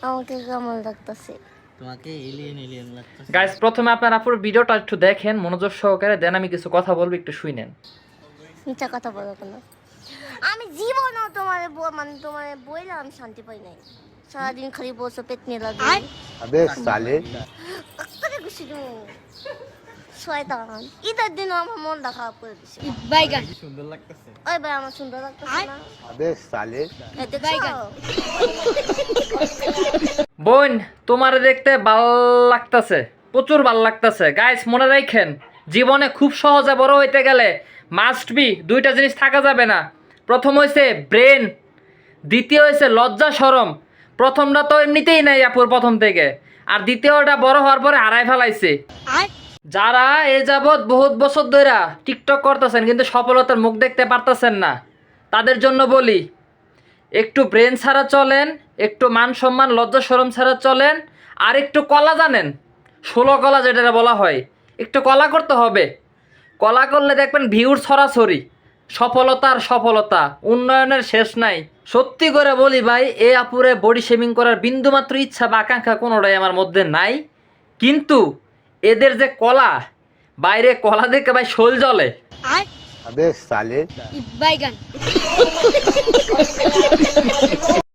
আমাকে কেমন লাগতেছে? তোমাকে এলিয়েন এলিয়েন লাগতেছে। গাইস প্রথমে আপনারা পুরো ভিডিওটা একটু দেখেন মনোযোগ সহকারে, দেন আমি কিছু কথা বলবো, একটু শুনেন। মিথ্যা কথা বলো কেন? আমি জীবনও তোমার মানে তোমার বইলে আমি শান্তি পাই নাই। সারাদিন খালি বসে পেট নিয়ে লাগে। अबे साले করে খুশি তুমি শয়তান। ঈদের দিন আমার মনটা খারাপ করে দিছে। কি সুন্দর লাগতেছে। ওই ভাই আমার সুন্দর লাগতেছে না? अबे साले এই দেখছো? বোন তোমারে দেখতে ভাল লাগতাছে, প্রচুর ভাল লাগতাছে। গাইস মনে রাখেন, জীবনে খুব সহজে বড় হইতে গেলে মাস্ট বি দুইটা জিনিস থাকা যাবে না। প্রথম হইছে ব্রেন, দ্বিতীয় হইছে লজ্জা শরম। প্রথমটা তো এমনিতেই নাই আপুর প্রথম থেকে, আর দ্বিতীয়টা বড় হওয়ার পরে হারাই ফেলাইছে। যারা এ যাবৎ বহুত বছর ধরে টিকটক করতেছেন কিন্তু সফলতার মুখ দেখতে পারতেছেন না, তাদের জন্য বলি, একটু ব্রেন ছাড়া চলেন, একটু মান সম্মান লজ্জা শরম ছাড়া চলেন, আর একটু কলা জানেন, 16 কলা যেটা বলা হয়, একটু কলা করতে হবে। কলা করলে দেখবেন ভিউর ছড়াছড়ি, সফলতার সফলতা, উন্নয়নের শেষ নাই। সত্যি করে বলি ভাই, এ আপুরে বডি শেমিং করার বিন্দুমাত্র ইচ্ছা বা আকাঙ্ক্ষা কোনোটাই আমার মধ্যে নাই, কিন্তু এদের যে কলা, বাইরে কলা দেখে ভাই শোল জ্বলে। अबे साले